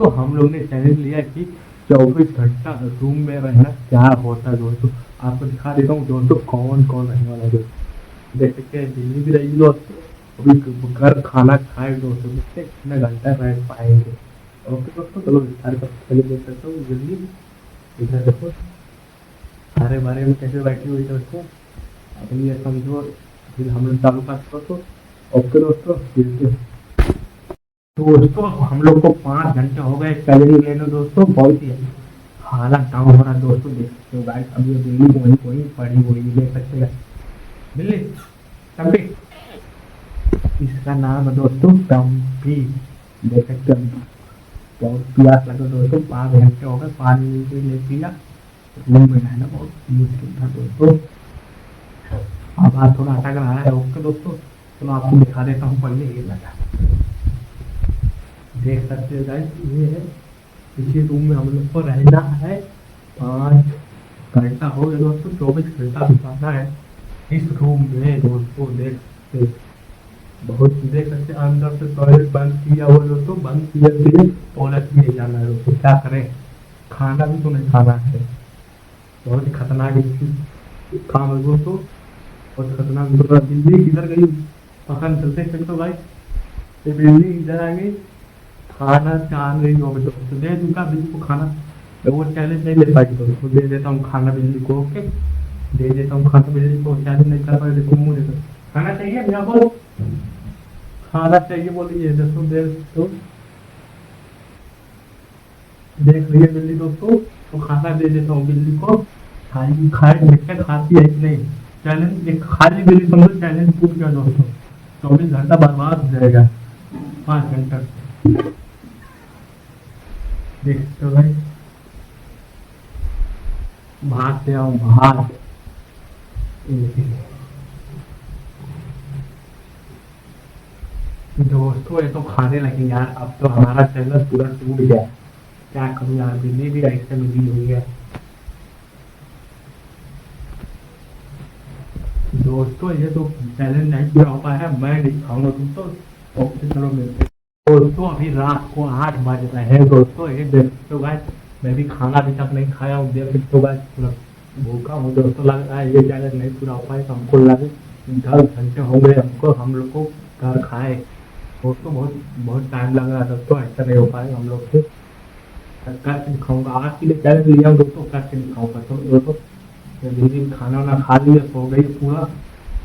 तो हम लोग ने चैलेंज लिया कि 24 घंटा रूम में रहना क्या होता है दोस्तों। आपको दिखा देता हूँ दोस्तों कौन कौन रहने वाला है दोस्तों। देख सकते हैं दिल्ली भी रहेगी दोस्तों, अभी घर खाना खाए दोस्तों, देखते हैं कितना घंटा रह पाएंगे। ओके दोस्तों, चलो सारे सब पहले देख सकते हो जल्दी। इधर देखो सारे बारे में कैसे बैठी हुई दोस्तों, अपनी ये समझो। फिर हम लोग चालू कर दोस्तों। ओके दोस्तों, तो दोस्तों हम लोग को 5 घंटे हो गए चैलेंज लेने दोस्तों, बहुत ही हालत डाउन हो रहा है दोस्तों। देख सकते हो गाइस, अभी बिल्ली वहीं वहीं पड़ी हुई है, देख सकते हैं बिल्ली टम्पी, इसका नाम है दोस्तों टम्पी। देख सकते हो बहुत प्यास लगा दोस्तों, 5 घंटे हो गए पानी भी नहीं पिया, रूम में रहना बहुत मुश्किल था दोस्तों। अब आज थोड़ा अटक रहा है। ओके दोस्तों, चलो आपको दिखा देता हूँ पहले ये लगा। देख सकते हो गाइस, ये है इसी रूम में हम लोग को रहना है। 5 घंटा हो गया दोस्तों, 24 घंटा बिताना है इस रूम में दोस्तों। देख सकते बहुत देख सकते अंदर से टॉयलेट बंद किया हुआ दोस्तों, बंद किया फिर टॉयलेट भी नहीं जाना है दोस्तों, क्या करें, खाना भी तो नहीं खाना है। बहुत ही खतरनाक काम है दोस्तों, बहुत खतरनाक। बिल्ली किधर गई पता नहीं चलते चलते भाई, ये बिल्ली इधर आ गई, खाना चाह रही हो तो दे दूंगा बिल्ली को खाना। तो वो चैलेंज नहीं ले पाएगी तो दे देता हूँ खाना बिल्ली को। ओके, दे देता हूँ खाना बिल्ली को, चैलेंज नहीं कर पाए। देखो मुँह देखो, खाना चाहिए भैया बोलो, खाना चाहिए बोलिए दोस्तों। दे तो देख रही है बिल्ली दोस्तों, तो खाना दे देता हूँ बिल्ली को। खाई खाए देखते खाती है कि नहीं। चैलेंज एक खाली बिल्ली समझो, चैलेंज टूट गया दोस्तों, 24 घंटा बर्बाद हो जाएगा। 5 घंटा देखते हो भाई, भाग से आओ भाग। दोस्तों ये तो खाने लगे यार, अब तो हमारा चैनल पूरा टूट गया, क्या करूँ यार, बिल्ली भी ऐसे मिली हुई है। दोस्तों ये तो चैलेंज नहीं पूरा हो पाया है, मैं नहीं खाऊंगा दोस्तों। ओके चलो मिलते हैं दोस्तों। अभी रात को 8 बज रहे हैं दोस्तों, ये देख सकते हो गाइस, मैं भी खाना अभी तक नहीं खाया हूँ। देख सकते हो गाइस पूरा भूखा हूँ दोस्तों, लग रहा है ये चैलेंज नहीं पूरा हो पाएगा। हमको लगे 10 घंटे हो गए हमको, हम लोग को घर खाए दोस्तों, बहुत बहुत टाइम लग रहा है दोस्तों, ऐसा नहीं हो पाएगा हम लोग से। करके दिखाऊंगा आज के लिए चैलेंज लिया हूँ दोस्तों, करके दिखाऊंगा। तो दोस्तों दीदी खाना वाना खा लिया, सो गई पूरा,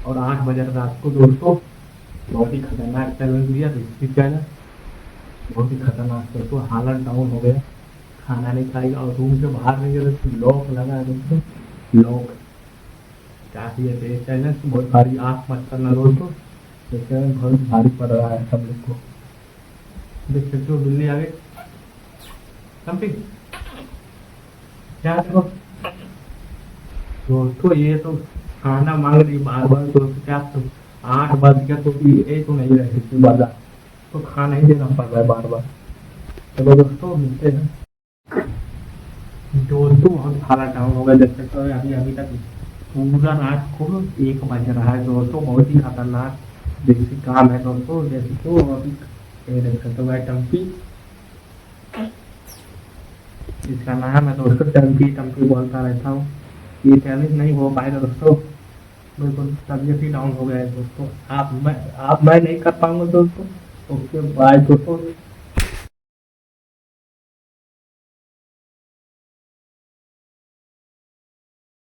और 8 बजे रात को दोस्तों। बहुत ही खतरनाक चैलेंज लिया रेसिपी चैलेंज, बहुत ही खतरनाक दोस्तों, हालत डाउन हो गया। खाना नहीं खाएगा और रूम से बाहर नहीं गया तो लॉक लगा है दोस्तों, लॉक। क्या किया चैलेंज बहुत भारी, आँख मत करना दोस्तों, ये चैलेंज बहुत भारी पड़ रहा है सब लोग को। देख सकते हो बिल्ली आ गई समथिंग, क्या देखो दोस्तों, ये तो खाना मांग रही बार बार तो क्या, तो 8 बज गया तो ये तो नहीं रह सकती बाजार, तो खाना ही देना पड़ रहा है बार बार। चलो दोस्तों मिलते हैं दोस्तों, बहुत खाना डाउन हो गया। देख सकते हो अभी अभी तक पूरा रात को 1 बज रहा है दोस्तों, बहुत ही खतरनाक देसी काम है दोस्तों। जैसे तो अभी ये देख सकते हो टम्पी, इसका नाम है दोस्तों टम्पी, टम्पी बोलता रहता हूँ। ये चैलेंज नहीं हो पाएगा दोस्तों, बिल्कुल तबीयत ही डाउन हो गया है दोस्तों। आप मैं नहीं कर पाऊंगा दोस्तों। ओके बाय दोस्तों।